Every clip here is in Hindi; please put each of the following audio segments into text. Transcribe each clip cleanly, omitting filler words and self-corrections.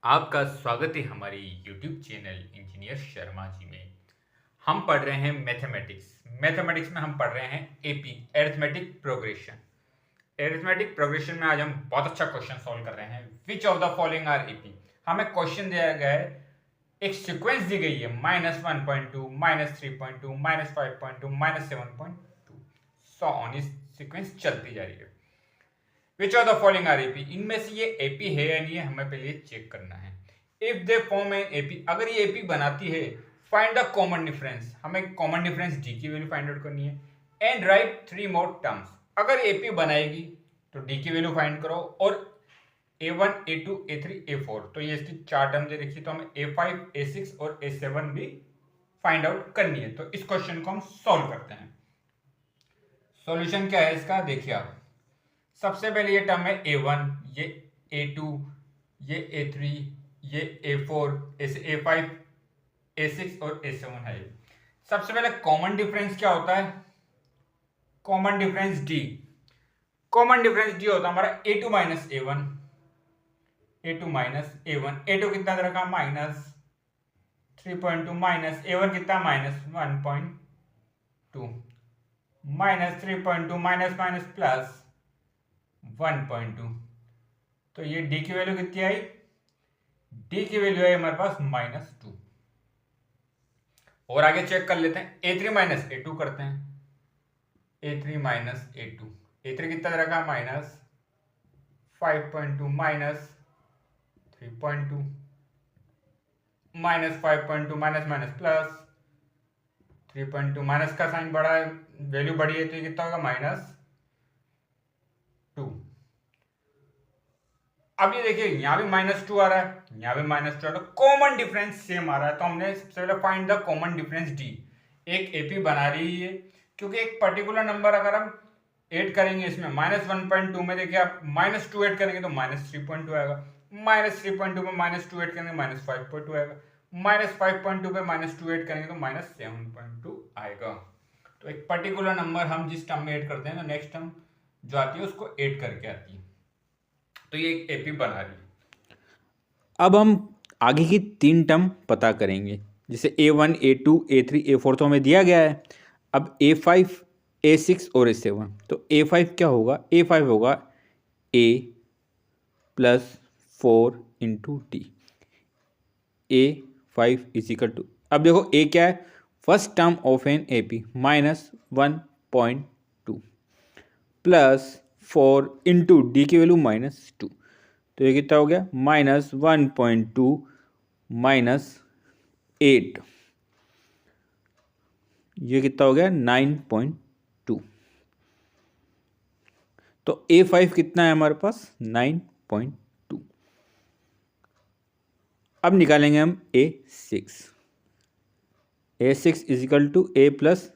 आपका स्वागत है हमारे YouTube channel engineer Sharma ji में। हम पढ़ रहे हैं मैथमेटिक्स में हम पढ़ रहे हैं AP arithmetic progression. Arithmetic progression में आज हम बहुत अच्छा क्वेश्चन सॉल्व कर रहे हैं। Which of the following are AP. हमें क्वेश्चन दिया गया है, एक सीक्वेंस दी गई है -1.2 -3.2 -5.2 -7.2 सो ऑन। इस सीक्वेंस चलती जा रही है। Which of the following are AP, इनमें से ये एपी है या नहीं है हमें पहले चेक करना है। If they form an AP, अगर ये एपी बनाती है, फाइंड द कॉमन डिफरेंस, हमें कॉमन डिफरेंस डी की वैल्यू फाइंड आउट करनी है। एंड राइट 3 मोर टर्म्स, अगर एपी बनाएगी तो डी की वैल्यू फाइंड करो और a1 a2 a3 a4, तो ये इसकी 4 टर्म दे रखी, तो हमें a5 a6 और a7 भी फाइंड आउट करनी है। तो इस क्वेश्चन को हम सॉल्व करते हैं। सॉल्यूशन क्या है इसका, देखिए आप। सबसे पहले ये टर्म है a1, ये a2, ये a3, ये a4, ऐसे a5, a6 और a7 है। सबसे पहले कॉमन डिफरेंस क्या होता है, common difference d। Common difference d होता है हमारा a2 minus a1, a2 minus a1। a2 कितना दे रखा, -3.2, माइनस a1 कितना, -1.2, -3.2 माइनस माइनस प्लस 1.2। तो ये d की वैल्यू कितनी आई, d की वैल्यू है हमारे पास -2। और आगे चेक कर लेते हैं, a3 माइनस a2 करते हैं। a3 माइनस a2, a3 कितना रखा, -5.2 minus 3.2 minus 5.2 minus minus plus 3.2, minus का साइन बड़ा है, वैल्यू बड़ी है, तो ये कितना होगा, -2। अब ये देखिए यहाँ भी -2 आ रहा है, यहाँ भी -2 आ रहा है, कॉमन डिफरेंस सेम आ रहा है। तो हमने सबसे पहले find the common difference D. एक एपी बना रही है, क्योंकि एक पर्टिकुलर नंबर अगर हम ऐड करेंगे इसमें -1.2 में, देखिए आप -2 ऐड करेंगे तो -3.2 आएगा, -3.2 में -2 ऐड करेंगे -5.2 आएगा, -5.2 पे -2 ऐड करेंगे तो -7.2 आएगा। तो एक पर्टिकुलर नंबर हम जिस टर्म में ऐड करते हैं तो नेक्स्ट टर्म जो आती है उसको ऐड करके आती है। तो ये एक एपी बना रही है। अब हम आगे की 3 टर्म पता करेंगे, जैसे a1 a2 a3 a4 तो हमें दिया गया है। अब a5 a6 और a7, तो a5 क्या होगा, a5 होगा a plus 4 into D. a5 equal to, अब देखो a क्या है, first term of an AP, -1.2 plus 4 into D की वैल्यू -2, तो ये कितना हो गया, -1.2 -8, ये कितना हो गया, 9.2। तो a5 कितना है हमारे पास, 9.2। अब निकालेंगे हम a6। a6 equal to a plus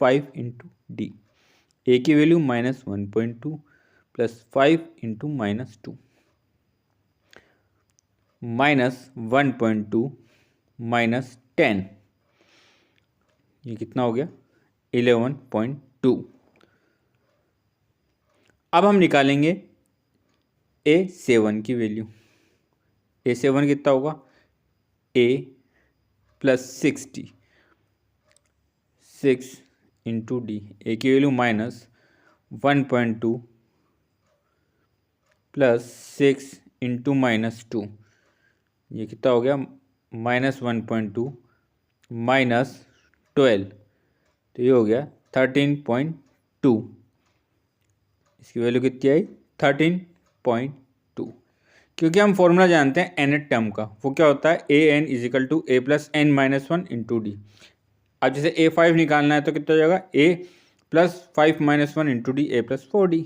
5 into d. A की वैल्यू -1.2 प्लस 5 इंटू -2, -1.2 -10, ये कितना हो गया, 11.2। अब हम निकालेंगे a7 की वैल्यू। a7 कितना होगा, a plus 6 into d. A की वैल्यू -1.2 प्लस 6 इंटू -2, ये कितना हो गया, -1.2 -12, तो ये हो गया 13.2। इसकी वैल्यू कितनी आई, 13.2। क्योंकि हम फॉर्मूला जानते हैं nth टर्म का, वो क्या होता है, an equal to a plus n minus 1 into D. अब जैसे a5 निकालना है तो कितना हो जाएगा, a plus 5 minus 1 into D, a plus 4d।